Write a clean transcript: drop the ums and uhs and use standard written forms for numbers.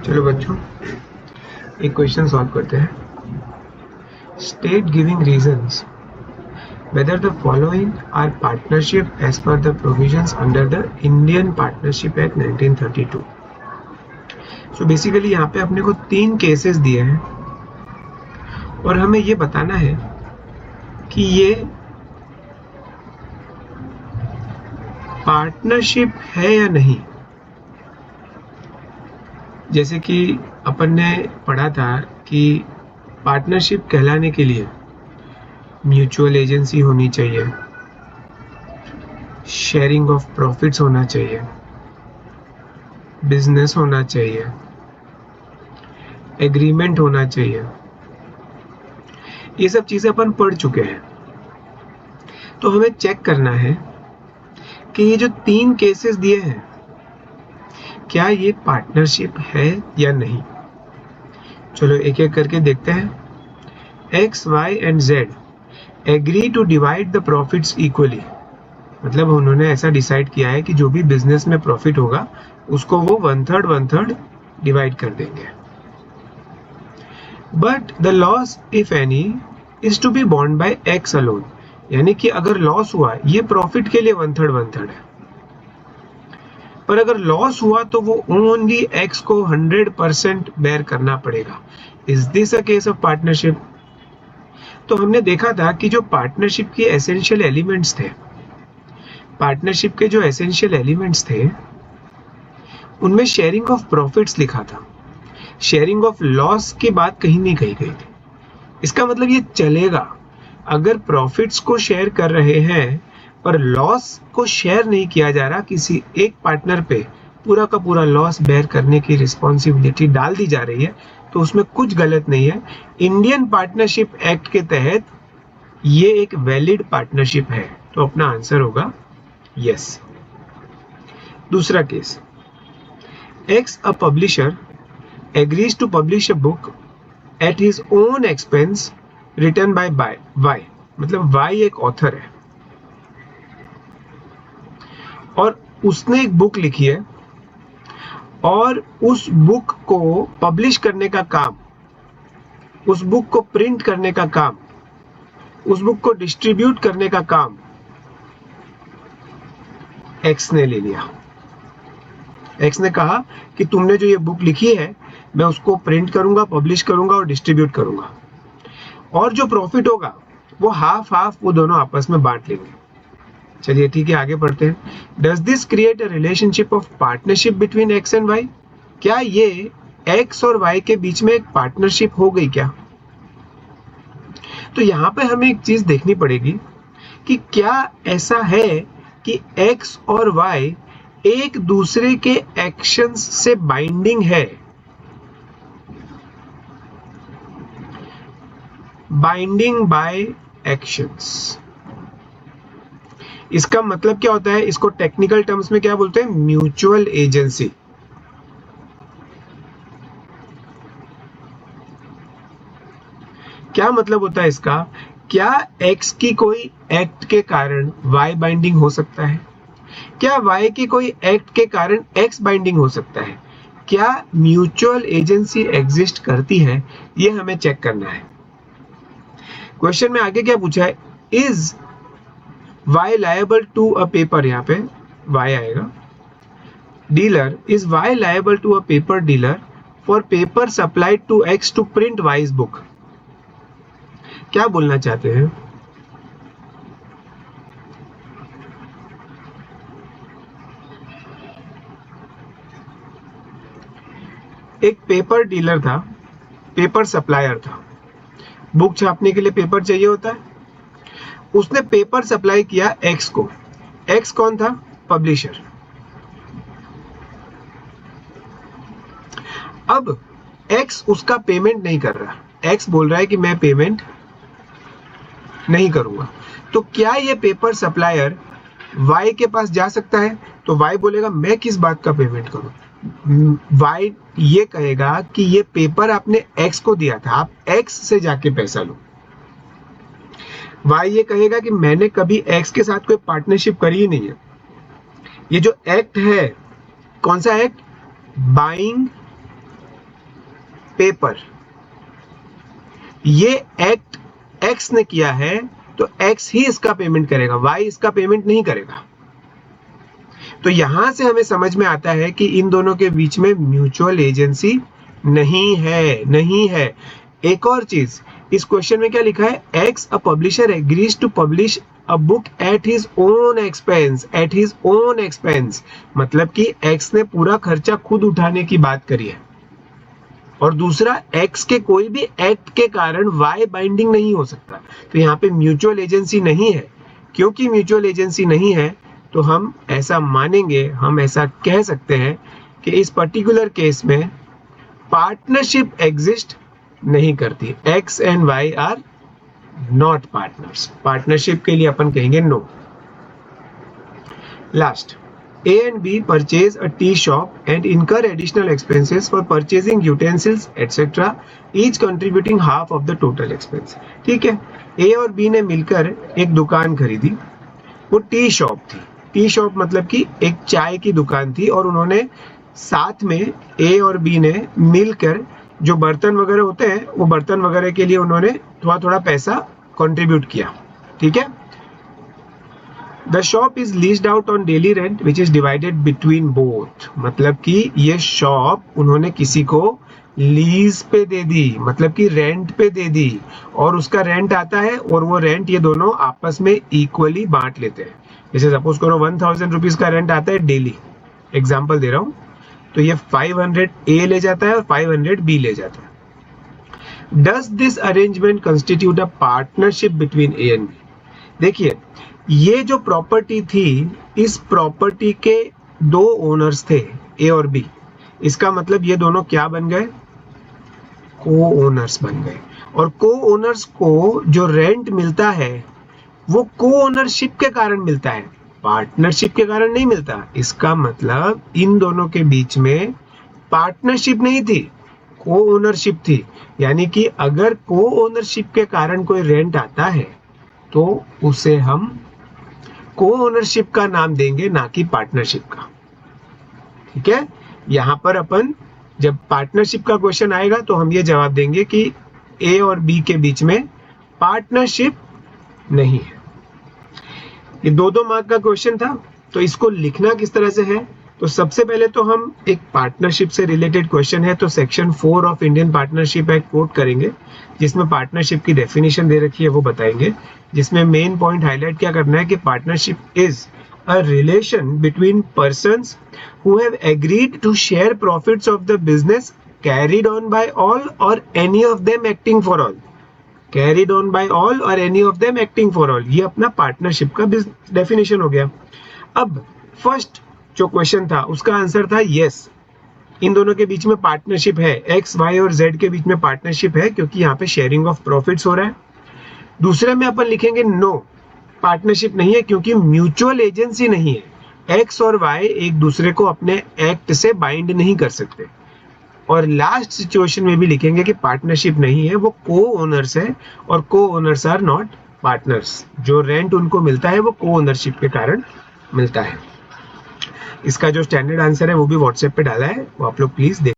चलो बच्चों एक क्वेश्चन सॉल्व करते हैं. State giving reasons whether the following are partnership as per the provisions under the Indian Partnership Act 1932. So basically यहाँ पे अपने को 3 केसेस दिए हैं और हमें ये बताना है कि ये पार्टनरशिप है या नहीं. जैसे कि अपन ने पढ़ा था कि पार्टनरशिप कहलाने के लिए म्यूचुअल एजेंसी होनी चाहिए, शेयरिंग ऑफ प्रॉफिट्स होना चाहिए, बिजनेस होना चाहिए, एग्रीमेंट होना चाहिए. ये सब चीजें अपन पढ़ चुके हैं. तो हमें चेक करना है कि ये जो 3 केसेस दिए हैं क्या ये पार्टनरशिप है या नहीं. चलो एक एक करके देखते हैं. X, Y and Z agree to divide the profits equally. मतलब उन्होंने ऐसा डिसाइड किया है कि जो भी बिजनेस में प्रॉफिट होगा उसको वो 1/3 डिवाइड कर देंगे. But the loss if any is to be borne by X alone. यानी कि अगर लॉस हुआ ये प्रॉफिट के लिए 1/3 है, पर अगर लॉस हुआ तो वो ओनली एक्स को 100% बेयर करना पड़ेगा. Is this a case of partnership? तो हमने देखा था कि जो पार्टनरशिप के एसेंशियल एलिमेंट्स थे, पार्टनरशिप के जो एसेंशियल एलिमेंट्स थे उनमें शेयरिंग ऑफ प्रॉफिट्स लिखा था. शेयरिंग ऑफ लॉस की बात कहीं नहीं कही गई थी. इसका मतलब ये चलेगा अगर प्रॉफिट्स को शेयर कर रहे हैं पर लॉस को शेयर नहीं किया जा रहा, किसी एक पार्टनर पे पूरा का पूरा लॉस बेयर करने की रिस्पॉन्सिबिलिटी डाल दी जा रही है, तो उसमें कुछ गलत नहीं है. इंडियन पार्टनरशिप एक्ट के तहत ये एक वैलिड पार्टनरशिप है. तो अपना आंसर होगा यस. दूसरा case, x a publisher agrees to publish a book at his own expense written by Y. मतलब Y एक ऑथर है और उसने एक बुक लिखी है और उस बुक को पब्लिश करने का काम, उस बुक को प्रिंट करने का काम, उस बुक को डिस्ट्रीब्यूट करने का काम एक्स ने ले लिया. एक्स ने कहा कि तुमने जो ये बुक लिखी है मैं उसको प्रिंट करूंगा, पब्लिश करूंगा और डिस्ट्रीब्यूट करूंगा, और जो प्रॉफिट होगा वो हाफ हाफ वो दोनों आपस में बांट लेंगे. चलिए ठीक है, आगे बढ़ते हैं. Does this create a relationship of partnership between X and Y? क्या ये एक्स और वाई के बीच में एक पार्टनरशिप हो गई क्या? तो यहां पे हमें एक चीज देखनी पड़ेगी कि क्या ऐसा है कि एक्स और वाई एक दूसरे के एक्शंस से बाइंडिंग है. बाइंडिंग बाय एक्शंस, इसका मतलब क्या होता है? इसको टेक्निकल टर्म्स में क्या बोलते हैं? Mutual agency. क्या मतलब होता है इसका? क्या एक्स की कोई एक्ट के कारण वाई बाइंडिंग हो सकता है? क्या वाई की कोई एक्ट के कारण एक्स बाइंडिंग हो सकता है? क्या म्यूचुअल एजेंसी एग्जिस्ट करती है? ये हमें चेक करना है. क्वेश्चन में आगे क्या पूछा है? Is Y liable to a paper, यहां पे वाई आएगा. Dealer, is Y liable to a paper dealer for paper supplied to X to print Y's book? क्या बोलना चाहते हैं? एक पेपर डीलर था, पेपर सप्लायर था, बुक छापने के लिए पेपर चाहिए होता है. उसने पेपर सप्लाई किया एक्स को. एक्स कौन था? पब्लिशर. अब एक्स उसका पेमेंट नहीं कर रहा. एक्स बोल रहा है कि मैं पेमेंट नहीं करूंगा. तो क्या ये पेपर सप्लायर वाई के पास जा सकता है? तो वाई बोलेगा मैं किस बात का पेमेंट करूं. वाई ये कहेगा कि ये पेपर आपने एक्स को दिया था, आप एक्स से जाके पैसा लो. वाई ये कहेगा कि मैंने कभी एक्स के साथ कोई पार्टनरशिप करी ही नहीं है. ये जो एक्ट है, कौन सा एक्ट? बाइंग पेपर, ये एक्ट एक्स ने किया है तो एक्स ही इसका पेमेंट करेगा, वाई इसका पेमेंट नहीं करेगा। तो यहां से हमें समझ में आता है कि इन दोनों के बीच में म्यूचुअल एजेंसी नहीं है। एक और चीज, इस क्वेश्चन में क्या लिखा है, X a publisher agrees to publish a book at his own expense, मतलब कि एक्स ने पूरा खर्चा खुद उठाने की बात करी है। और दूसरा, एक्स के कोई भी एक्ट के कारण वाई बाइंडिंग नहीं हो सकता। तो यहाँ पे म्यूचुअल एजेंसी नहीं है। क्योंकि म्यूचुअल एजेंसी नहीं है तो हम ऐसा मानेंगे, हम ऐसा कह सकते हैं कि इस पर्टिकुलर केस में पार्टनरशिप एग्जिस्ट नहीं करती। X and Y are not partners. Partnership के लिए अपन कहेंगे no. Last, A and B purchase a tea shop and incur additional expenses for purchasing utensils etc. each contributing half of the total expense। ठीक है, A और B ने मिलकर एक दुकान खरीदी, वो टी शॉप थी। टी शॉप मतलब कि एक चाय की दुकान थी, और उन्होंने साथ में A और B ने मिलकर जो बर्तन वगैरह होते हैं वो बर्तन वगैरह के लिए उन्होंने थोड़ा थोड़ा पैसा कंट्रीब्यूट किया। ठीक है, The shop is leased out on daily rent which is divided between both। मतलब कि ये शॉप उन्होंने किसी को लीज पे दे दी, मतलब कि रेंट पे दे दी, और उसका रेंट आता है और वो रेंट ये दोनों आपस में इक्वली बांट लेते हैं। जैसे सपोज करो 1000 रुपीज का रेंट आता है डेली, एग्जाम्पल दे रहा हूँ, तो ये 500 ए ले जाता है और 500 बी ले जाता है। Does this arrangement constitute a partnership between A and B? देखिए, ये जो प्रॉपर्टी थी, इस प्रॉपर्टी के दो ओनर्स थे, ए और बी। इसका मतलब ये दोनों क्या बन गए, को ओनर्स बन गए। और को ओनर्स को जो रेंट मिलता है वो को ओनरशिप के कारण मिलता है, पार्टनरशिप के कारण नहीं मिलता। इसका मतलब इन दोनों के बीच में पार्टनरशिप नहीं थी, को ओनरशिप थी। यानी कि अगर को ओनरशिप के कारण कोई रेंट आता है तो उसे हम को ओनरशिप का नाम देंगे, ना कि पार्टनरशिप का। ठीक है, यहां पर अपन जब पार्टनरशिप का क्वेश्चन आएगा तो हम ये जवाब देंगे कि ए और बी के बीच में पार्टनरशिप नहीं है। ये 2-2 मार्क का क्वेश्चन था, तो इसको लिखना किस तरह से है, तो सबसे पहले तो हम एक पार्टनरशिप से रिलेटेड क्वेश्चन है तो section 4 of Indian partnership act quote करेंगे, जिसमें पार्टनरशिप की डेफिनेशन दे रखी है वो बताएंगे। जिसमें मेन पॉइंट हाईलाइट क्या करना है कि partnership is a relation between persons who have agreed to share profits of the business carried on by all or any of them acting for all. Carried on by all or any of them acting for all, ये अपना partnership का definition हो गया। अब first जो question था उसका answer था यस, इन दोनों के बीच में पार्टनरशिप है, एक्स वाई और जेड के बीच में पार्टनरशिप है, क्योंकि यहाँ पे शेयरिंग ऑफ प्रॉफिट्स हो रहा है। दूसरे में अपन लिखेंगे नो, पार्टनरशिप नहीं है, क्योंकि म्यूचुअल एजेंसी नहीं है। एक्स और वाई एक दूसरे को अपने एक्ट से बाइंड नहीं कर सकते। और लास्ट सिचुएशन में भी लिखेंगे कि पार्टनरशिप नहीं है, वो को ओनर्स है, और को ओनर्स आर नॉट पार्टनर्स। जो रेंट उनको मिलता है वो को ओनरशिप के कारण मिलता है। इसका जो स्टैंडर्ड आंसर है वो भी व्हाट्सएप पे डाला है, वो आप लोग प्लीज देख